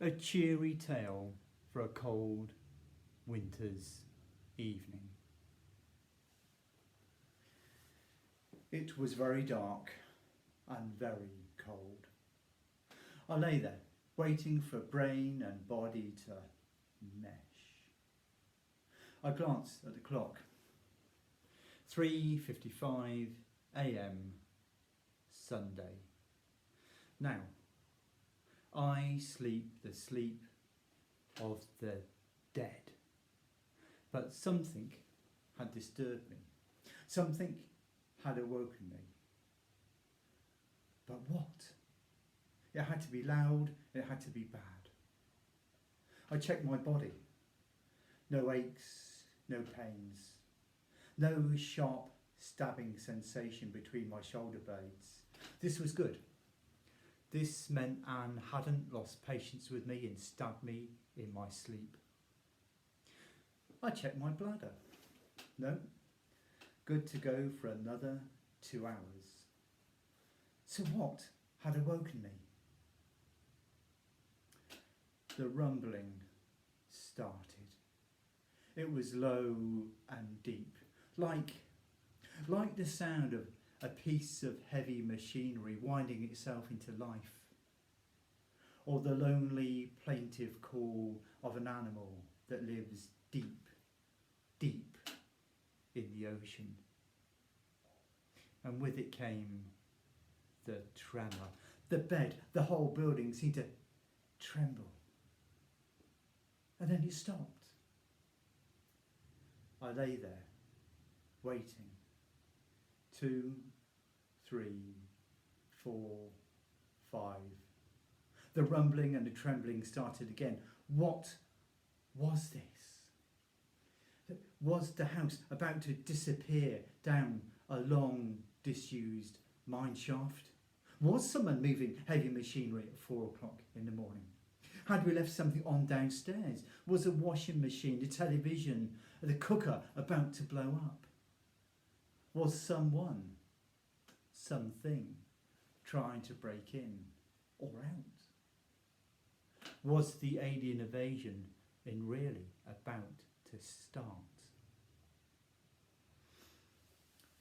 A cheery tale for a cold winter's evening. It was very dark and very cold. I lay there, waiting for brain and body to mesh. I glanced at the clock. 3:55 a.m. Sunday. Now, I sleep the sleep of the dead. But something had disturbed me. Something had awoken me. But what? It had to be loud, it had to be bad. I checked my body. No aches, no pains. No sharp stabbing sensation between my shoulder blades. This was good. This meant Anne hadn't lost patience with me and stabbed me in my sleep. I checked my bladder. No, good to go for another 2 hours. So what had awoken me? The rumbling started. It was low and deep, like the sound of a piece of heavy machinery winding itself into life, or the lonely, plaintive call of an animal that lives deep, deep in the ocean. And with it came the tremor. The bed, the whole building seemed to tremble. And then it stopped. I lay there, waiting. 2, 3, 4, 5. The rumbling and the trembling started again. What was this? Was the house about to disappear down a long, disused mine shaft? Was someone moving heavy machinery at 4 o'clock in the morning? Had we left something on downstairs? Was a washing machine, the television, the cooker about to blow up? Was someone, something, trying to break in or out? Was the alien invasion really about to start?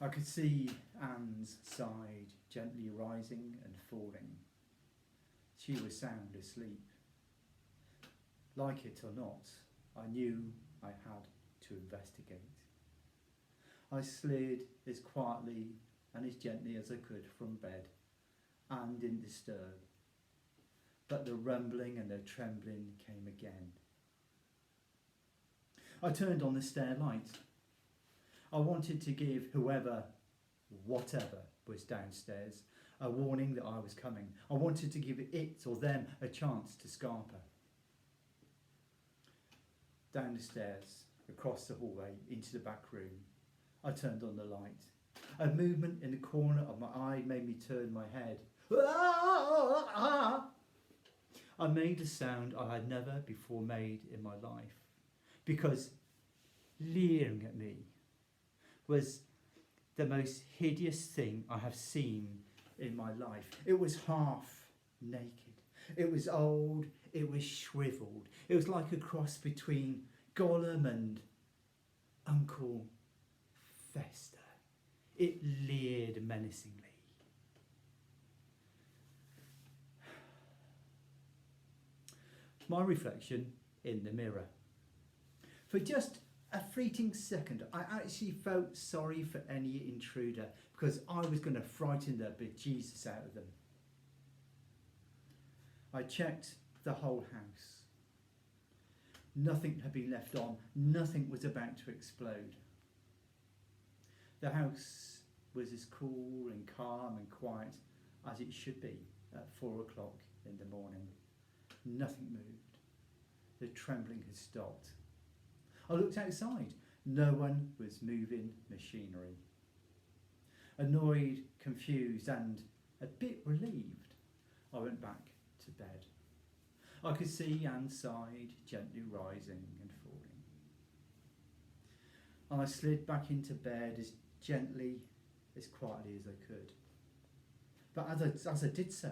I could see Anne's side gently rising and falling. She was sound asleep. Like it or not, I knew I had to investigate. I slid as quietly and as gently as I could from bed and didn't disturb. But the rumbling and the trembling came again. I turned on the stair light. I wanted to give whoever, whatever was downstairs, a warning that I was coming. I wanted to give it or them a chance to scarper. Down the stairs, across the hallway, into the back room, I turned on the light. A movement in the corner of my eye made me turn my head. I made a sound I had never before made in my life, because leering at me was the most hideous thing I have seen in my life. It was half naked. It was old, it was shriveled. It was like a cross between Gollum and Uncle Fester. It leered menacingly. My reflection in the mirror. For just a fleeting second, I actually felt sorry for any intruder, because I was going to frighten the bejesus out of them. I checked the whole house. Nothing had been left on. Nothing was about to explode. The house was as cool and calm and quiet as it should be at 4 o'clock in the morning. Nothing moved. The trembling had stopped. I looked outside. No one was moving machinery. Annoyed, confused and a bit relieved, I went back to bed. I could see Anne's side gently rising and falling. And I slid back into bed as gently, as quietly as I could. But as I did so,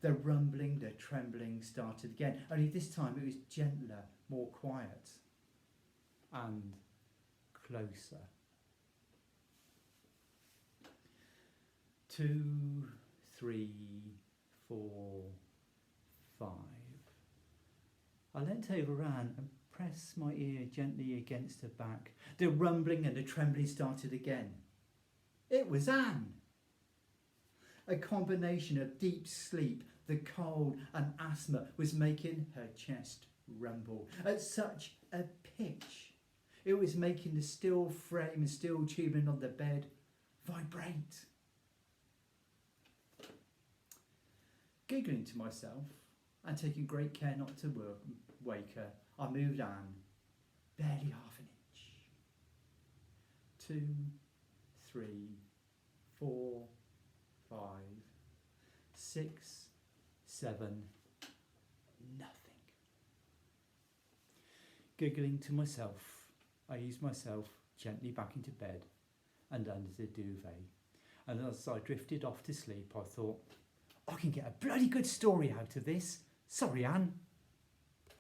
The rumbling, the trembling started again, only this time it was gentler, more quiet, and closer. 2, 3, 4, 5. I leant over Anne and pressed my ear gently against her back. The rumbling and the trembling started again. It was Anne. A combination of deep sleep, the cold and asthma was making her chest rumble at such a pitch. It was making the steel frame and steel tubing on the bed vibrate. Giggling to myself and taking great care not to wake her, I moved Anne barely half an inch. 2, 3, 4, 5, 6, 7, nothing. Giggling to myself, I eased myself gently back into bed and under the duvet. And as I drifted off to sleep, I thought, I can get a bloody good story out of this. Sorry, Anne.